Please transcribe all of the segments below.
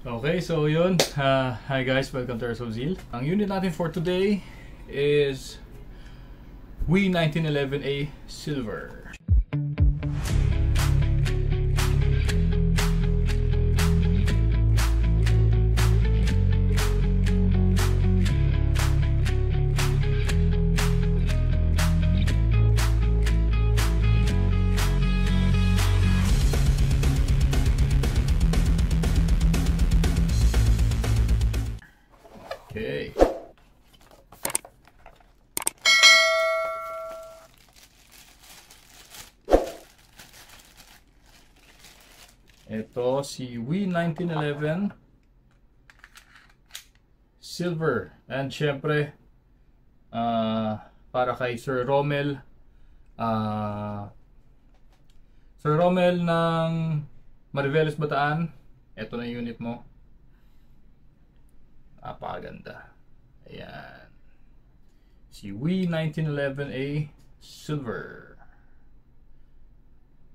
Okay, so yun. Hi guys, welcome to Airsoft Zeal. Ang unit natin for today is WE 1911A Silver. Okay. Ito si WE 1911 Silver. And syempre, para kay Sir Romel, Sir Romel ng Mariveles Bataan, ito na yung unit mo. Napakaganda. Ayan. Si WE 1911A Silver.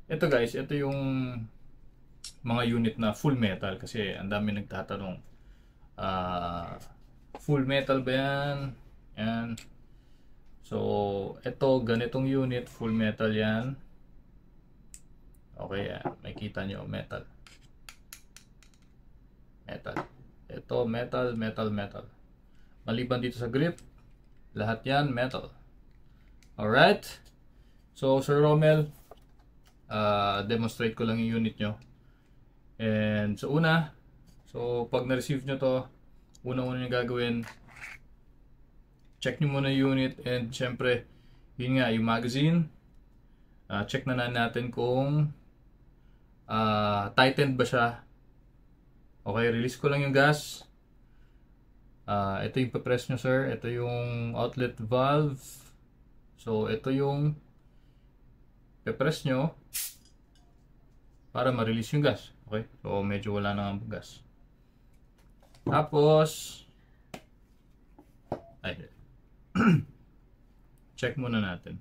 Ito guys, ito yung mga unit na full metal kasi ang dami nagtatanong. Full metal ba yan? Yan. So, ito ganitong unit, full metal yan. Okay, yan. Makita nyo, metal. Metal. Ito, metal, metal, metal. Maliban dito sa grip, lahat yan, metal. Alright. So, Sir Romel, demonstrate ko lang yung unit nyo. And so, pag na-receive nyo to, unang-una nyo gagawin, check nyo muna yung unit. And, syempre, yun nga, yung magazine. Check na natin kung tightened ba siya. Okay, release ko lang yung gas. Ito yung pa-press nyo, sir. Ito yung outlet valve. So, ito yung pa-press nyo para ma-release yung gas. Okay, so medyo wala na ang gas. Tapos, check muna natin.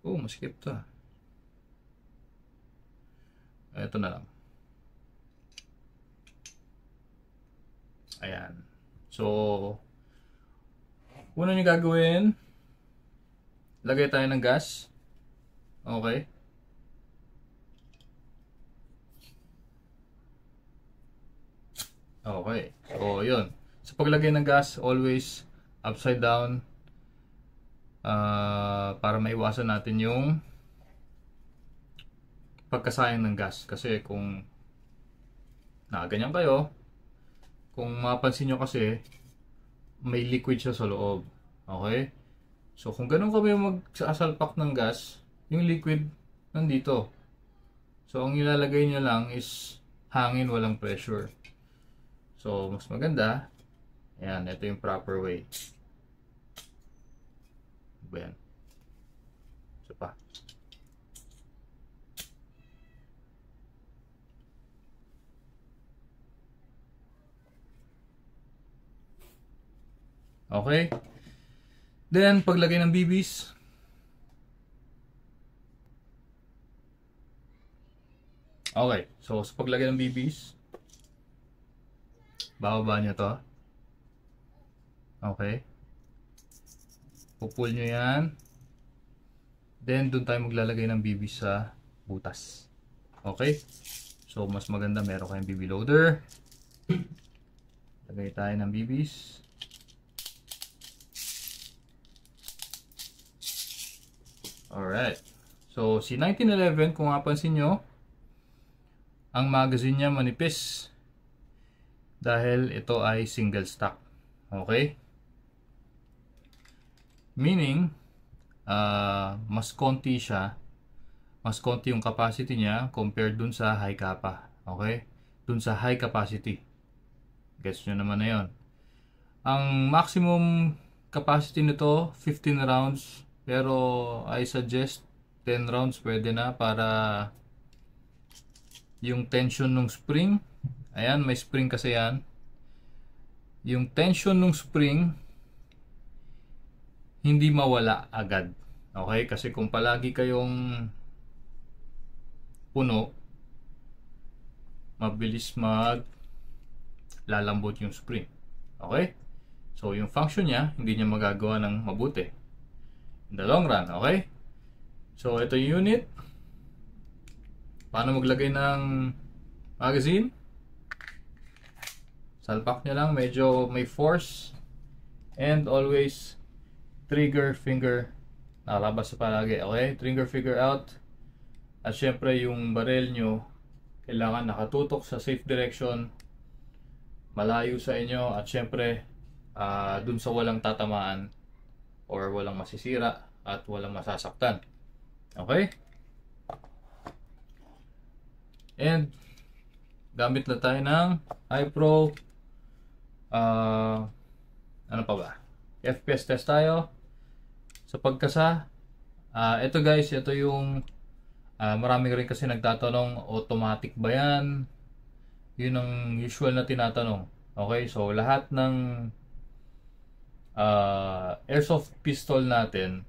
Oh, maskip to. Ito na lang. Ayan. So, una nyo gagawin, lagay tayo ng gas. Okay. Okay. So, yun. Sa paglagay ng gas, always upside down para maiwasan natin yung pagkasayang ng gas. Kasi kung nakaganyan kayo, kung mapansin nyo kasi, may liquid siya sa loob. Okay? So, kung ganun kami magsasalpak ng gas, yung liquid nandito. So, ang ilalagay nyo lang is hangin, walang pressure. So, mas maganda. Ayan, ito yung proper way. Ayan. Isa pa. Okay. Then, paglagay ng BBs. Okay. So, sa paglagay ng BBs, bababa nyo to. Okay. Pupull nyo yan. Then, dun tayo maglalagay ng BBs sa butas. Okay. So, mas maganda meron kayong BB loader. Lagay tayo ng BBs. Alright. So, si 1911, kung mapansin nyo, ang magazine niya manipis. Dahil ito ay single stock. Okay? Meaning, mas konti siya. Mas konti yung capacity niya compared dun sa high capa. Okay? Dun sa high capacity. Gets nyo naman na yun. Ang maximum capacity nito, 15 rounds. Pero I suggest 10 rounds pwede na para yung tension ng spring. Ayan, may spring kasi yan. Yung tension ng spring hindi mawala agad. Okay? Kasi kung palagi kayong puno, mabilis lalambot yung spring. Okay? So, yung function niya, hindi niya magagawa ng mabuti in the long run. Okay? So, ito yung unit. Paano maglagay ng magazine? Salpak niya lang, medyo may force. And always trigger finger nakalabas sa palagi. Okay? Trigger finger out. At syempre yung barrel nyo kailangan nakatutok sa safe direction, malayo sa inyo, at syempre dun sa walang tatamaan or walang masisira at walang masasaktan. Okay? And gamit na tayo ng iPro. Ano pa ba? FPS test tayo sa pagkasa. Ito guys, ito yung marami rin kasi nagtatanong, automatic ba yan? Yun ang usual na tinatanong. Okay, so lahat ng airsoft pistol natin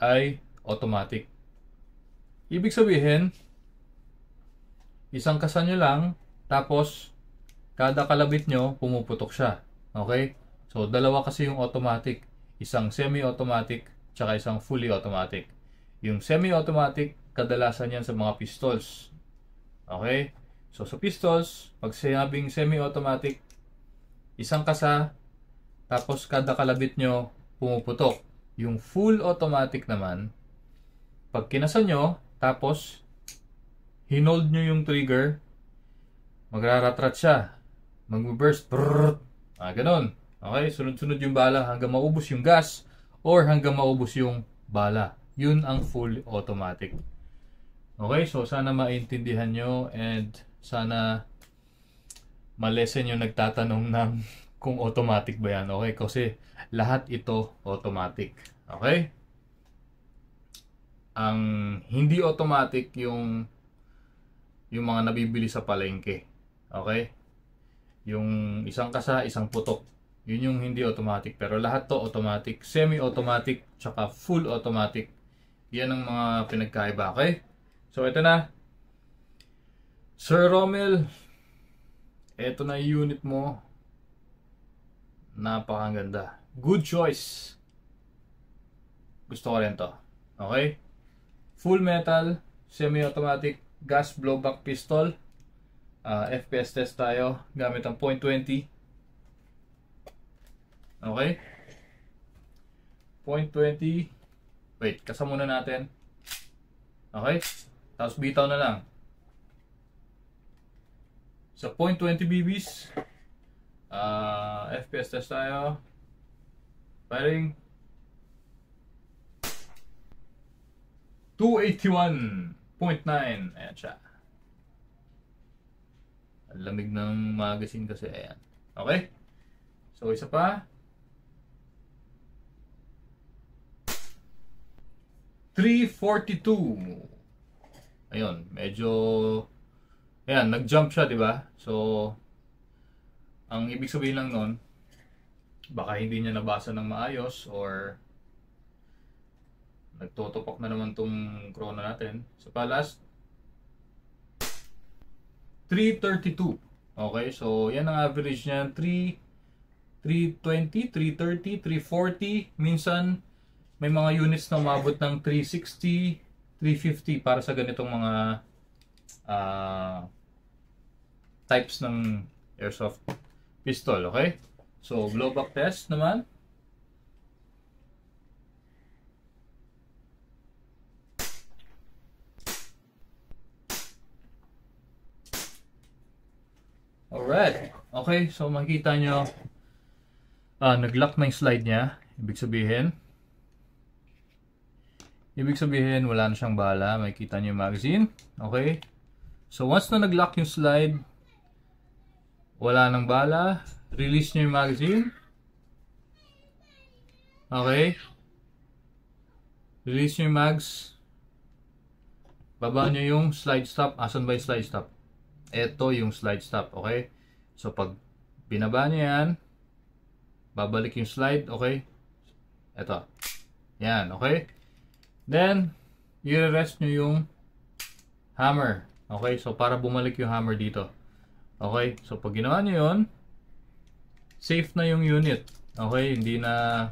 ay automatic. Ibig sabihin, isang kasa nyo lang, tapos kada kalabit nyo, pumuputok siya. Okay? So, dalawa kasi yung automatic. Isang semi-automatic, tsaka isang fully automatic. Yung semi-automatic, kadalasan yan sa mga pistols. Okay? So, sa pistols, pag sinabing semi-automatic, isang kasa, tapos kada kalabit nyo, pumuputok. Yung full automatic naman, pag kinasa nyo, tapos hinold nyo yung trigger, magraratrat siya. Mag-burst. Ganon. Okay? Sunod-sunod yung bala hanggang maubos yung gas or hanggang maubos yung bala. Yun ang full automatic. Okay? So, sana maintindihan nyo and sana malesen yung nagtatanong ng kung automatic ba yan. Okay? Kasi lahat ito automatic. Okay? Ang hindi automatic yung mga nabibili sa palengke. Okay? Yung isang kasa, isang putok. Yun yung hindi automatic. Pero lahat to automatic. Semi-automatic, tsaka full automatic. Yan ang mga pinagkaiba. Okay? So, ito na. Sir Romel, ito na yung unit mo. Napakaganda. Good choice. Gusto ko rin to. Okay? Full metal, semi-automatic, gas blowback pistol. FPS test tayo gamit ang .20. Okay? .20. Wait, kasa muna natin. Okay? Tapos bitaw na lang. Sa .20 BBs, FPS test tayo. Firing. 281.9. Ayan siya. Ang lamig ng magazine kasi. Ayan. Okay? So, isa pa. 342. Ayun. Medyo ayan, nag-jump siya, diba? So, ang ibig sabihin lang nun, baka hindi niya nabasa ng maayos or nagtotopak na naman tong corona natin. So, last 332. Okay, so yan ang average niya. 320, 330, 340. Minsan may mga units na umabot ng 360, 350 para sa ganitong mga types ng airsoft pistol. Okay, so blowback test naman. Alright. Okay, so makikita nyo nag-lock na yung slide niya. Ibig sabihin wala na siyang bala. Makikita nyo yung magazine. Okay. So once na nag-lock yung slide, wala nang bala. Release nyo yung magazine. Okay. Release nyo yung mags. Baba nyo yung slide stop. Asan ba yung slide stop? Ito yung slide stop, okay? So, pag binaba nyo yan, babalik yung slide, okay? Ito. Yan, okay? Then, i-rest nyo yung hammer. Okay? So, para bumalik yung hammer dito. Okay, so pag ginawa nyo yun, safe na yung unit. Okay, hindi na,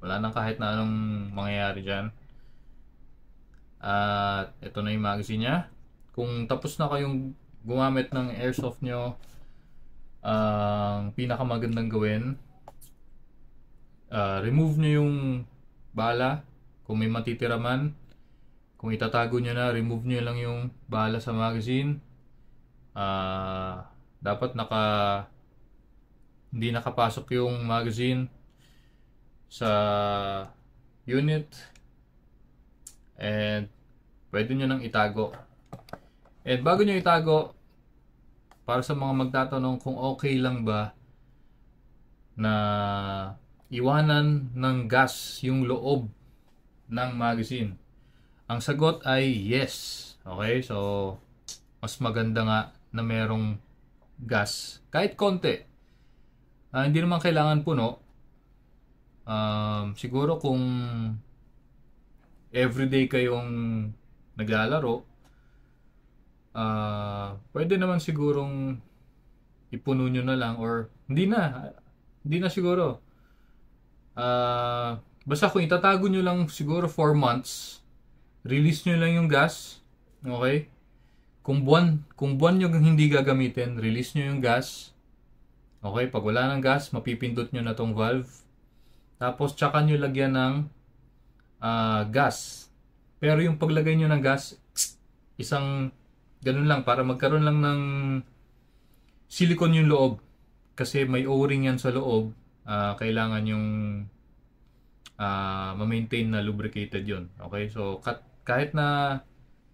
wala nang kahit na anong mangyayari dyan. At ito na yung magazine niya. Kung tapos na kayong gumamit ng airsoft nyo, ang pinakamagandang gawin, remove nyo yung bala. Kung may matitira man, kung itatago nyo na, remove nyo lang yung bala sa magazine. Dapat hindi nakapasok yung magazine sa unit, and pwede nyo nang itago. And bago nyo itago, para sa mga magtatanong kung okay lang ba na iwanan ng gas yung loob ng magazine, ang sagot ay yes. Okay, so mas maganda nga na merong gas kahit konti. Hindi naman kailangan puno. Siguro kung everyday kayong naglalaro, pwede naman sigurong ipuno nyo na lang, or hindi na siguro. Basta kung itatago nyo lang siguro 4 months, release nyo lang yung gas. Okay? Kung buwan nyo hindi gagamitin, release nyo yung gas. Okay, pag wala ng gas, mapipindot nyo na tong valve. Tapos tsaka nyo lagyan ng gas. Pero yung paglagay nyo ng gas, isang ganun lang, para magkaroon lang ng silicone yung loob. Kasi may o-ring yan sa loob. Kailangan yung ma-maintain na lubricated yun. Okay, so kahit na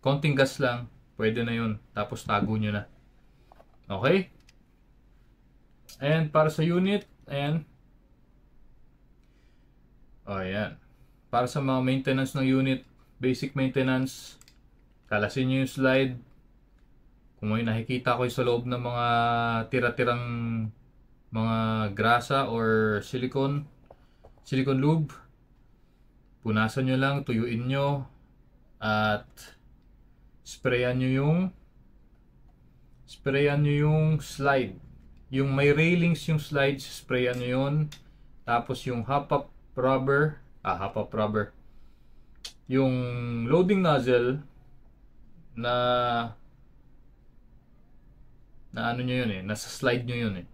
konting gas lang, pwede na yun. Tapos tago nyo na. Okay? And para sa unit, ayan. Ayan. Para sa mga maintenance ng unit, basic maintenance, kalasin nyo yung slide. Kung may nakikita ko sa loob ng mga tira-tirang mga grasa or silicone lube, punasan nyo lang, tuyuin nyo, at sprayan nyo yung slide. Yung may railings yung slides, sprayan nyo yun. Tapos yung hop-up rubber, yung loading nozzle na ano nyo yun nasa slide nyo yun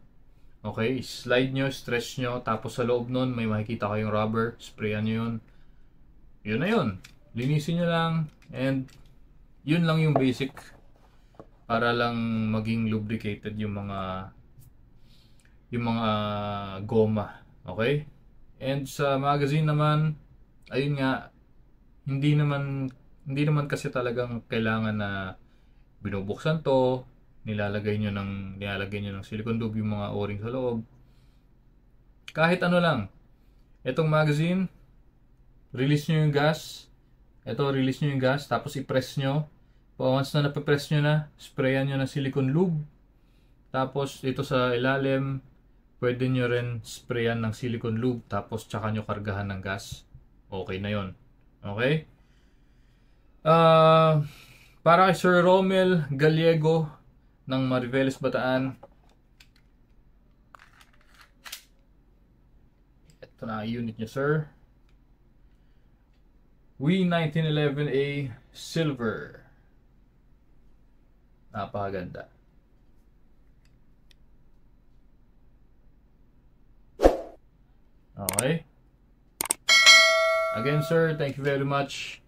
Okay, slide nyo, stretch nyo, tapos sa loob nun may makikita kayong rubber, sprayan nyo yun. Yun na yun. Linisin nyo lang, and yun lang yung basic para lang maging lubricated yung mga goma. Okay? And sa magazine naman, ayun nga, hindi naman kasi talagang kailangan na binubuksan to, nilalagay nyo ng silicone lube yung mga o-ring sa loob. Kahit ano lang. Itong magazine, release nyo yung gas. Release nyo yung gas, tapos i-press nyo. Once na napipress nyo na, sprayan nyo ng silicone lube. Tapos ito sa ilalim, pwede nyo rin sprayan ng silicone lube, tapos tsaka nyo kargahan ng gas. Okay na yon. Okay? Para kay Sir Romel Gallego ng Mariveles, Bataan. Ito na unit nyo, sir. W1911A Silver. Napakaganda. Okay. Again, sir, thank you very much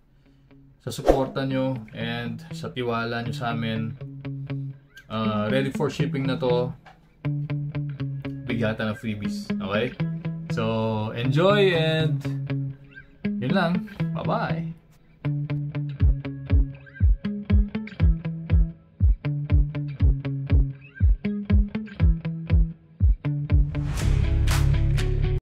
sa suporta nyo and sa tiwala nyo sa amin. Ready for shipping na to. Bigatan ng freebies. Okay? So, enjoy, and yun lang. Bye-bye.